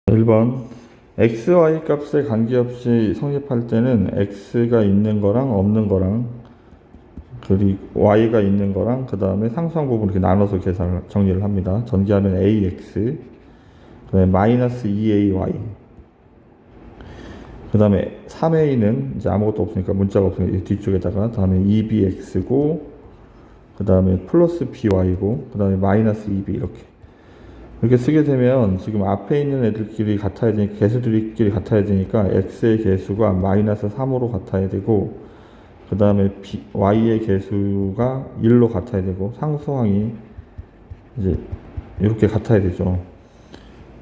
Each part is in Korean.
1번 x, y 값에 관계없이 성립할 때는 x가 있는 거랑 없는 거랑 그리고 y가 있는 거랑 그 다음에 상수항 부분 이렇게 나눠서 계산을 정리를 합니다. 전개하면 ax 그 다음에 마이너스 2ay 그 다음에 3a는 이제 아무것도 없으니까 문자가 없으니까 뒤쪽에다가 다음에 2bx고 그 다음에 플러스 by고 그 다음에 마이너스 2b 이렇게 쓰게 되면 지금 앞에 있는 애들끼리 같아야 되니까 개수들끼리 같아야 되니까 x의 개수가 마이너스 3으로 같아야 되고 그 다음에 y의 개수가 1로 같아야 되고 상수항이 이제 이렇게 같아야 되죠.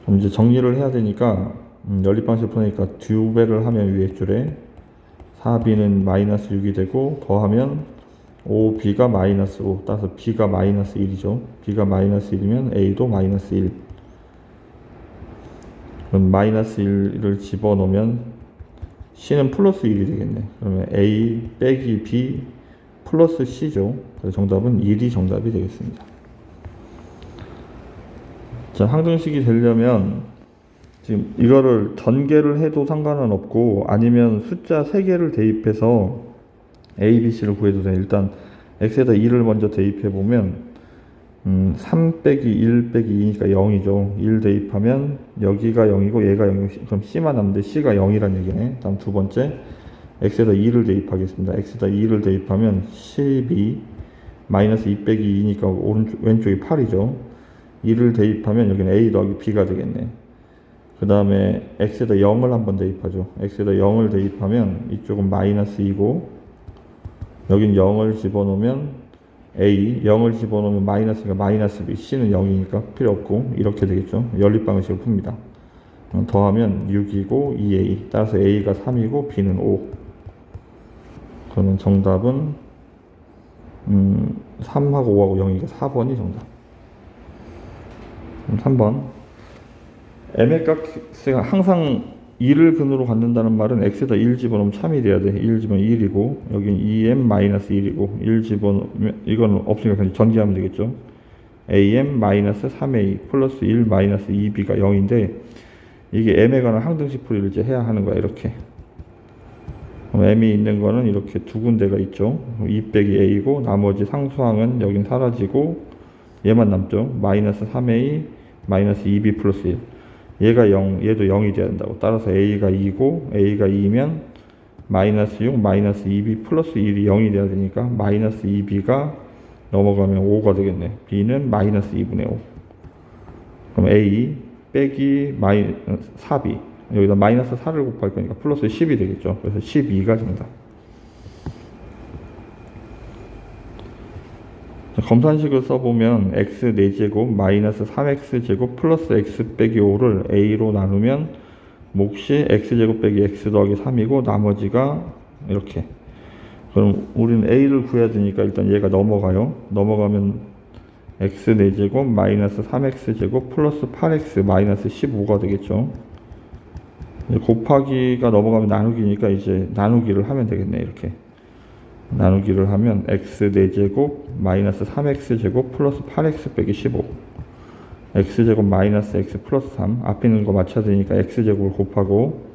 그럼 이제 정리를 해야 되니까 연립방식 푸니까 2배를 하면 위에 줄에 4b는 마이너스 6이 되고 더하면 5b가 마이너스 5 따라서 b가 마이너스 1이죠. b가 마이너스 1이면 a도 마이너스 1. 그럼 마이너스 1을 집어넣으면 c는 플러스 1이 되겠네. 그러면 a 빼기 b 플러스 c죠. 그래서 정답은 1이 정답이 되겠습니다. 자, 항등식이 되려면 지금 이거를 전개를 해도 상관은 없고 아니면 숫자 3개를 대입해서 a, b, c를 구해도 돼. 일단 x에다 2를 먼저 대입해 보면 3 빼기 1 빼기 2니까 0이죠. 1 대입하면 여기가 0이고 얘가 0이고 그럼 c만 남는데 c가 0이란 얘기네. 다음 두 번째 x에다 2를 대입하겠습니다. x에다 2를 대입하면 12 마이너스 2 빼기 2니까 왼쪽이 8이죠. 2를 대입하면 여기는 a 더하기 b가 되겠네. 그 다음에 x에다 0을 한번 대입하죠. x에다 0을 대입하면 이쪽은 마이너스 2고 여긴 0을 집어넣으면 a, 0을 집어넣으면 마이너스가 마이너스 b, c는 0이니까 필요 없고 이렇게 되겠죠. 연립방식을 풉니다. 더하면 6이고 2a, 따라서 a가 3이고 b는 5. 그러면 정답은 3하고 5하고 0이니까 4번이 정답. 3번 m의 값을 항상 2를 근으로 갖는다는 말은 x에다 1 집어넣으면 참이 돼야 돼. 1 집어넣으면 1이고 여긴 2m-1이고 1 집어넣으면 이건 없으니까 그냥 전개하면 되겠죠. am-3a 플러스 1-2b가 0인데 이게 m에 관한 항등식 풀이를 이제 해야 하는 거야. 이렇게 그럼 m이 있는 거는 이렇게 두 군데가 있죠. 2 빼기 a고 나머지 상수항은 여긴 사라지고 얘만 남죠. 마이너스 3a 마이너스 2b 플러스 1 얘가 0, 얘도 0이 돼야 된다고. 따라서 a가 2고 a가 2면 마이너스 6, 마이너스 2b 플러스 1이 0이 돼야 되니까 마이너스 2b가 넘어가면 5가 되겠네. b는 마이너스 2분의 5. 그럼 a 빼기 4b 여기다 마이너스 4를 곱할 거니까 플러스 10이 되겠죠. 그래서 12가 정답. 검산식을 써보면 x 4제곱 마이너스 3x제곱 플러스 x 빼기 5를 a로 나누면 몫이 x제곱 빼기 x 더하기 3이고 나머지가 이렇게. 그럼 우리는 a를 구해야 되니까 일단 얘가 넘어가요. 넘어가면 x 4제곱 마이너스 3x제곱 플러스 8x 마이너스 15가 되겠죠. 곱하기가 넘어가면 나누기니까 이제 나누기를 하면 되겠네. 이렇게 나누기를 하면 x 4제곱 마이너스 3x제곱 플러스 8x 빼기 15 x제곱 마이너스 x 플러스 3 앞에 있는 거 맞춰야 되니까 x제곱을 곱하고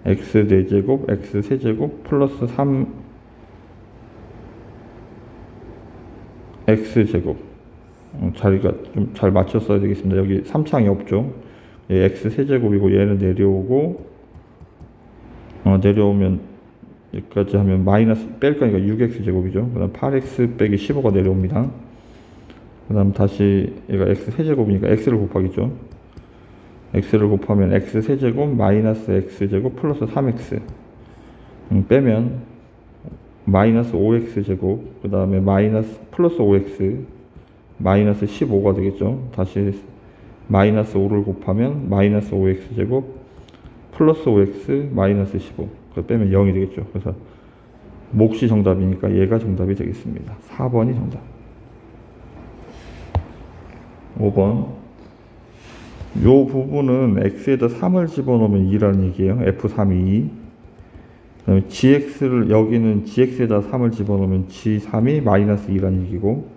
x 4제곱 x 세제곱 플러스 3 x제곱 자리가 좀 잘 맞췄어야 되겠습니다. 여기 3창이 없죠. 얘 x 세제곱이고 얘는 내려오고 내려오면 여기까지 하면 마이너스 뺄 거니까 6x제곱이죠. 그 다음 8x 빼기 15가 내려옵니다. 그 다음 다시 얘가 x 세제곱이니까 x를 곱하겠죠. x를 곱하면 x 세제곱 마이너스 x제곱 플러스 3x 빼면 마이너스 5x제곱 그 다음에 마이너스 플러스 5x 마이너스 15가 되겠죠. 다시 마이너스 5를 곱하면 마이너스 5x제곱 플러스 5x 마이너스 15 그걸 빼면 0이 되겠죠. 그래서 몫이 정답이니까 얘가 정답이 되겠습니다. 4번이 정답. 5번 요 부분은 x에다 3을 집어넣으면 2라는 얘기예요. f3이 2. 그 다음에 gx를 여기는 gx에다 3을 집어넣으면 g3이 마이너스 2라는 얘기고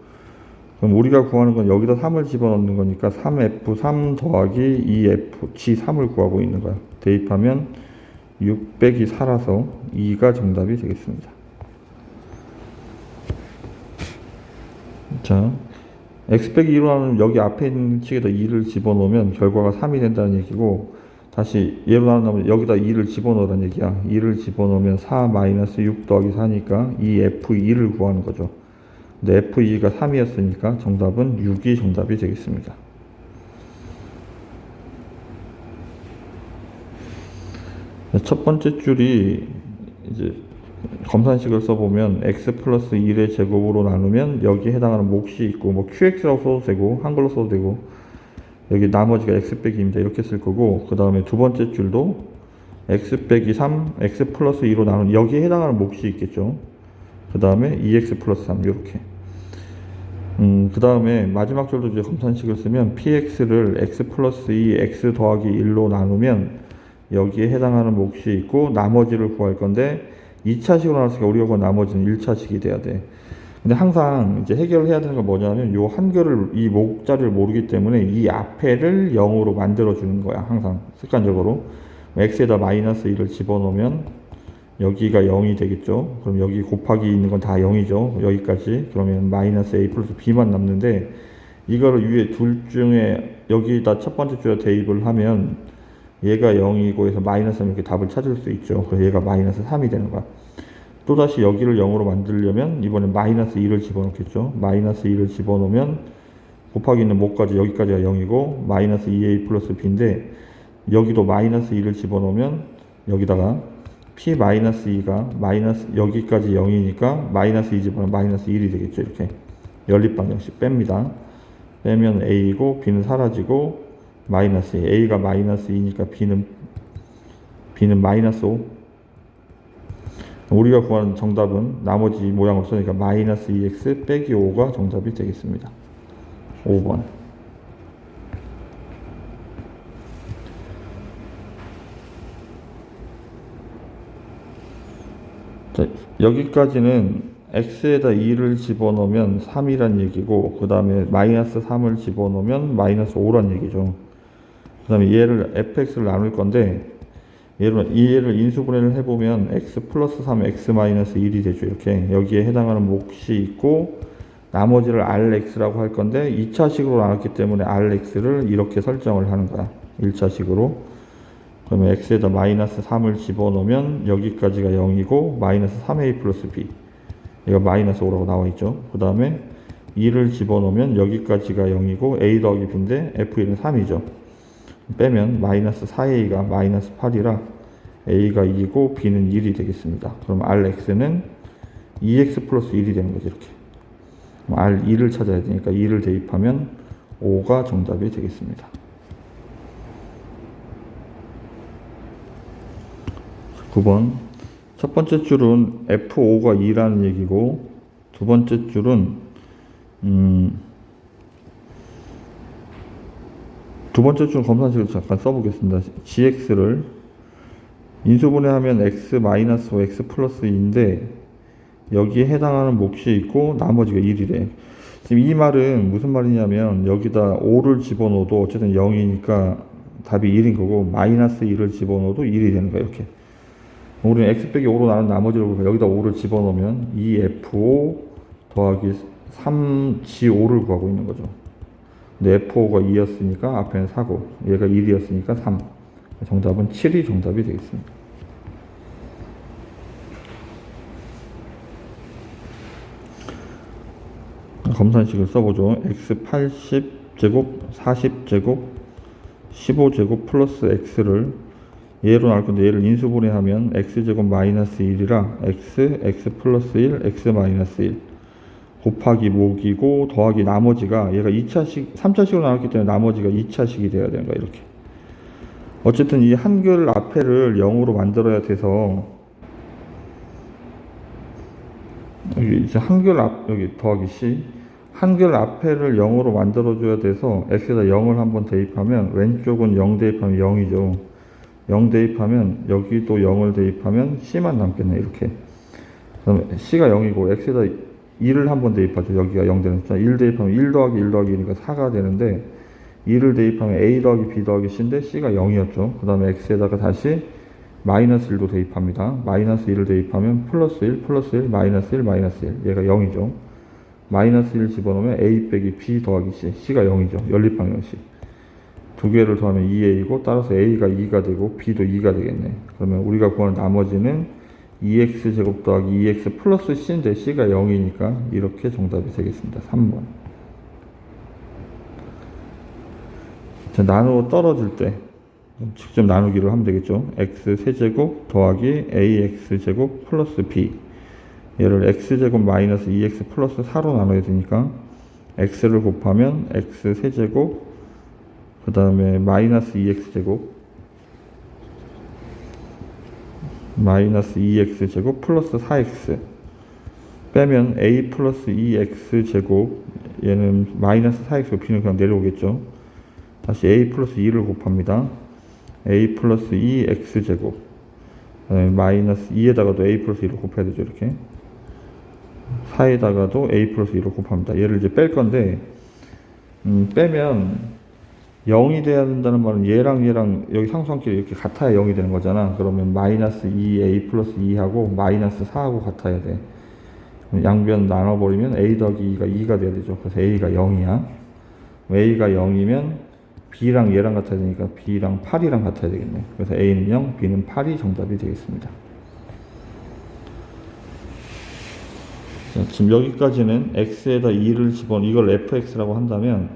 그럼 우리가 구하는 건 여기다 3을 집어넣는 거니까 3F3 더하기 2F, G3을 구하고 있는 거야. 대입하면 6 빼기 4라서 2가 정답이 되겠습니다. 자, x 빼기 2로 나누면 여기 앞에 있는 칙에다 2를 집어넣으면 결과가 3이 된다는 얘기고, 다시 얘로 나누면 여기다 2를 집어넣으라는 얘기야. 2를 집어넣으면 4 마이너스 6 더하기 4니까 이 F2를 구하는 거죠. 근데 F2가 3이었으니까 정답은 6이 정답이 되겠습니다. 첫 번째 줄이 이제 검산식을 써보면 x 플러스 1의 제곱으로 나누면 여기에 해당하는 몫이 있고, 뭐 qx라고 써도 되고 한글로 써도 되고, 여기 나머지가 x 빼기 2입니다. 이렇게 쓸 거고, 그 다음에 두 번째 줄도 x 빼기 3, x 플러스 2로 나누면 여기에 해당하는 몫이 있겠죠. 그 다음에 2x 플러스 3 이렇게. 그 다음에 마지막 줄도 이제 검산식을 쓰면 px를 x 플러스 2 x 더하기 1로 나누면 여기에 해당하는 몫이 있고 나머지를 구할 건데 2차식으로 나왔으니까 우리가 구한 나머지는 1차식이 돼야 돼. 근데 항상 이제 해결을 해야 되는 건 뭐냐면 요 한글을, 이 목자리를 모르기 때문에 이 앞에를 0으로 만들어 주는 거야. 항상 습관적으로. x에다 마이너스 2를 집어넣으면 여기가 0이 되겠죠. 그럼 여기 곱하기 있는 건 다 0이죠. 여기까지. 그러면 마이너스 a 플러스 b만 남는데, 이거를 위에 둘 중에 여기다 첫 번째 줄에 대입을 하면 얘가 0이고 해서 마이너스 3 이렇게 답을 찾을 수 있죠. 그래서 얘가 마이너스 3이 되는 거야. 또다시 여기를 0으로 만들려면 이번엔 마이너스 2를 집어넣겠죠. 마이너스 2를 집어넣으면 곱하기 있는 목까지 여기까지가 0이고 마이너스 2a 플러스 b인데, 여기도 마이너스 2를 집어넣으면 여기다가 p 마이너스 2가 마이너스 여기까지 0이니까 마이너스 2 집어넣으면 마이너스 1이 되겠죠. 이렇게 연립방정식 뺍니다. 빼면 a이고 b는 사라지고 마이너스 2. a가 마이너스 2니까 b는 마이너스 5. 우리가 구하는 정답은 나머지 모양 없으니까 마이너스 2x 빼기 5가 정답이 되겠습니다. 5번. 자, 여기까지는 x에다 2를 집어넣으면 3이란 얘기고, 그 다음에 마이너스 3을 집어넣으면 마이너스 5란 얘기죠. 그 다음에 얘를 fx를 나눌 건데, 얘를 인수분해를 해보면 x 플러스 3 x 마이너스 1이 되죠. 이렇게 여기에 해당하는 몫이 있고 나머지를 rx라고 할 건데 2차식으로 나눴기 때문에 rx를 이렇게 설정을 하는 거야. 1차식으로. 그러면 x에다 마이너스 3을 집어넣으면 여기까지가 0이고 마이너스 3a 플러스 b, 얘가 마이너스 5라고 나와 있죠. 그 다음에 2를 집어넣으면 여기까지가 0이고 a 더하기 b인데 f1은 3이죠. 빼면 마이너스 4a가 마이너스 8이라 a가 2고 b는 1이 되겠습니다. 그럼 rx는 2x 플러스 1이 되는 거죠. 이렇게. r2를 찾아야 되니까 2를 대입하면 5가 정답이 되겠습니다. 9번. 첫 번째 줄은 f5가 2라는 얘기고, 두 번째 줄은 두 번째 줄 검산식을 잠깐 써보겠습니다. gx를 인수분해하면 x 마이너스 5 x 플러스 2인데 여기에 해당하는 몫이 있고 나머지가 1이래. 지금 이 말은 무슨 말이냐면 여기다 5를 집어넣어도 어쨌든 0이니까 답이 1인 거고, 마이너스 2를 집어넣어도 1이 되는 거야. 이렇게. 우리는 x 빼기 5로 나눈 나머지를 보면 여기다 5를 집어넣으면 2f5 더하기 3g5를 구하고 있는 거죠. 근데 f5가 2였으니까 앞에는 4고 얘가 1이었으니까 3. 정답은 7이 정답이 되겠습니다. 검산식을 써보죠. x 80제곱 40제곱 15제곱 플러스 x를 얘로 나올 건데 얘를 인수분해하면 x제곱 마이너스 1이라 x 플러스 1 x 마이너스 1 곱하기 목이고 더하기 나머지가 얘가 2차식 3차식으로 나왔기 때문에 나머지가 2차식이 돼야 되는 거야. 이렇게. 어쨌든 이 한글 앞에를 0으로 만들어야 돼서 여기 이제 한글 앞 여기 더하기 c 한글 앞에를 0으로 만들어 줘야 돼서 x에다 0을 한번 대입하면 왼쪽은 0 대입하면 0이죠. 0 대입하면 여기도 0을 대입하면 c만 남겠네. 이렇게. 그러면 c가 0이고 x에다 1을 한번 대입하죠. 여기가 0 되는 숫자. 1 대입하면 1 더하기 1 더하기 1이니까 4가 되는데 2를 대입하면 a 더하기 b 더하기 c인데 c가 0이었죠. 그 다음에 x에다가 다시 마이너스 1도 대입합니다. 마이너스 1을 대입하면 플러스 1, 플러스 1, 마이너스 1, 마이너스 1. 얘가 0이죠. 마이너스 1 집어넣으면 a 빼기 b 더하기 c. c가 0이죠. 연립방정식. 두 개를 더하면 2a이고 따라서 a가 2가 되고 b도 2가 되겠네. 그러면 우리가 구하는 나머지는 2x제곱 더하기 2x 플러스 c인데 c가 0이니까 이렇게 정답이 되겠습니다. 3번. 자, 나누어 떨어질 때 직접 나누기를 하면 되겠죠. x 세제곱 더하기 ax제곱 플러스 b. 얘를 x제곱 마이너스 2x 플러스 4로 나눠야 되니까 x를 곱하면 x 세제곱 그 다음에 마이너스 2x제곱 마이너스 2x제곱 플러스 4x 빼면 a 플러스 2x제곱 얘는 마이너스 4x고 b는 그냥 내려오겠죠. 다시 a 플러스 2를 곱합니다. a 플러스 2x제곱 마이너스 2에다가도 a 플러스 2를 곱해야 되죠. 이렇게 4에다가도 a 플러스 2를 곱합니다. 얘를 이제 뺄 건데 빼면 0이 돼야 된다는 말은 얘랑 여기 상수함끼리 이렇게 같아야 0이 되는 거잖아. 그러면 마이너스 2a 플러스 2하고 마이너스 4하고 같아야 돼. 양변 나눠버리면 a 더하기 2가 2가 돼야 되죠. 그래서 a가 0이야. a가 0이면 b랑 얘랑 같아야 되니까 b랑 8이랑 같아야 되겠네. 그래서 a는 0, b는 8이 정답이 되겠습니다. 자, 지금 여기까지는 x에다 2를 집어넣으면 이걸 fx라고 한다면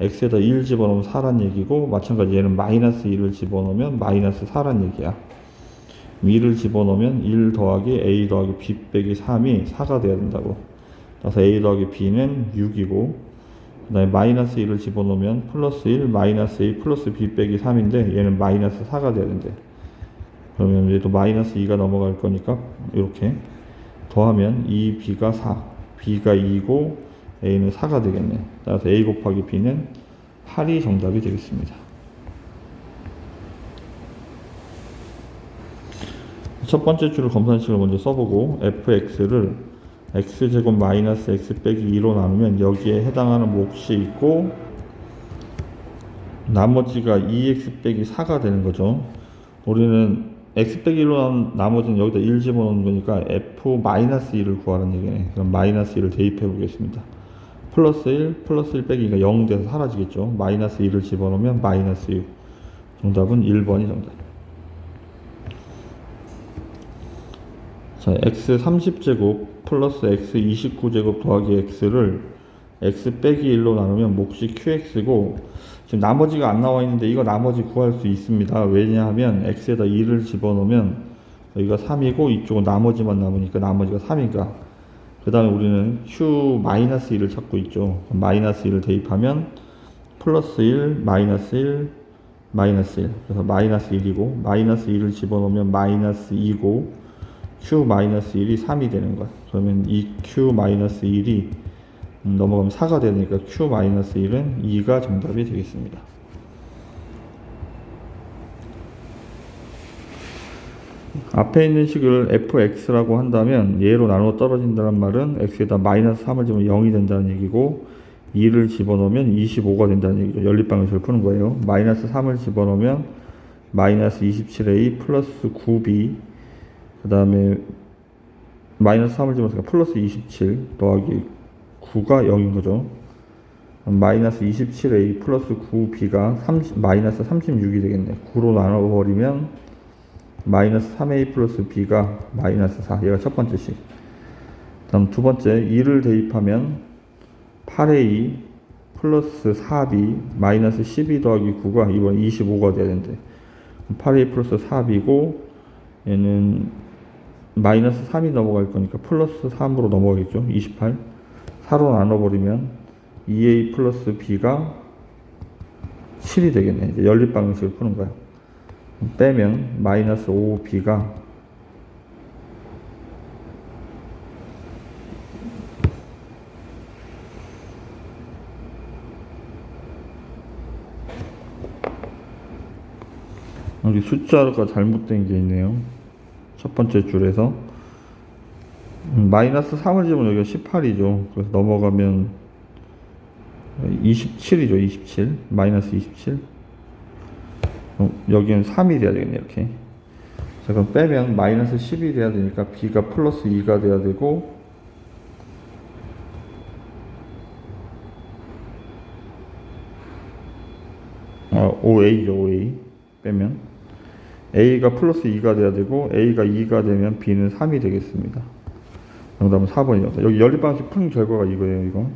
x에다 1 집어넣으면 4란 얘기고 마찬가지 얘는 마이너스 2를 집어넣으면 마이너스 4란 얘기야. 2를 집어넣으면 1 더하기 a 더하기 b 빼기 3이 4가 돼야 된다고. 그래서 a 더하기 b는 6이고 그 다음에 마이너스 1을 집어넣으면 플러스 1 마이너스 a 플러스 b 빼기 3인데 얘는 마이너스 4가 돼야 된대. 그러면 얘도 마이너스 2가 넘어갈 거니까 이렇게 더하면 2b가 4 b가 2고 a는 4가 되겠네. 따라서 a 곱하기 b는 8이 정답이 되겠습니다. 첫 번째 줄을 검산식을 먼저 써보고 fx를 x제곱 마이너스 x 빼기 2로 나누면 여기에 해당하는 몫이 있고 나머지가 2x 빼기 4가 되는 거죠. 우리는 x 빼기 1로 나눈 나머지는 여기다 1 집어넣는 거니까 f 마이너스 1을 구하는 얘기네. 그럼 마이너스 1을 대입해 보겠습니다. 플러스 1 플러스 1 빼기가 0 돼서 사라지겠죠. 마이너스 1을 집어넣으면 마이너스 6. 정답은 1번이 정답. 자, x 30제곱 플러스 x 29제곱 더하기 x를 x 빼기 1로 나누면 몫이 qx고 지금 나머지가 안 나와 있는데 이거 나머지 구할 수 있습니다. 왜냐하면 x에다 2를 집어넣으면 여기가 3이고 이쪽은 나머지만 남으니까 나머지가 3이니까 그 다음에 우리는 q 마이너스 1을 찾고 있죠. 마이너스 1을 대입하면 플러스 1 마이너스 1 마이너스 1 그래서 마이너스 1이고 마이너스 1을 집어넣으면 마이너스 2고 q-1이 3이 되는 거야. 그러면 이 q-1이 넘어가면 4가 되니까 q-1은 2가 정답이 되겠습니다. 앞에 있는 식을 fx라고 한다면 얘로 나누어 떨어진다는 말은 x에다 마이너스 3을 집으면 0이 된다는 얘기고 2를 집어넣으면 25가 된다는 얘기죠. 연립방정식을 푸는 거예요. 마이너스 3을 집어넣으면 마이너스 27a 플러스 9b 그 다음에 마이너스 3을 집어넣으니까 플러스 27 더하기 9가 0인 거죠. 마이너스 27a 플러스 9b가 마이너스 36이 되겠네. 9로 나눠버리면 마이너스 3a 플러스 b가 마이너스 4. 얘가 첫 번째 식. 다음 두 번째 2를 대입하면 8a 플러스 4b 마이너스 12 더하기 9가 이번 25가 돼야 되는데 8a 플러스 4b고 얘는 마이너스 3이 넘어갈 거니까 플러스 3으로 넘어가겠죠. 28 4로 나눠버리면 2a 플러스 b가 7이 되겠네. 이제 연립방정식을 푸는 거야. 빼면 마이너스 5b가 여기 숫자가 잘못된 게 있네요. 첫 번째 줄에서 마이너스 3을 집으면 여기가 18이죠. 그래서 넘어가면 27이죠. 27. 마이너스 27. 여기는 3이 돼야 되겠네, 이렇게. 자, 그럼 빼면 마이너스 10이 돼야 되니까 B가 플러스 2가 돼야 되고, OA죠, OA. 빼면. A가 플러스 2가 돼야 되고, A가 2가 되면 B는 3이 되겠습니다. 정답은 4번이었다. 여기 연립방식 푼 결과가 이거예요, 이거.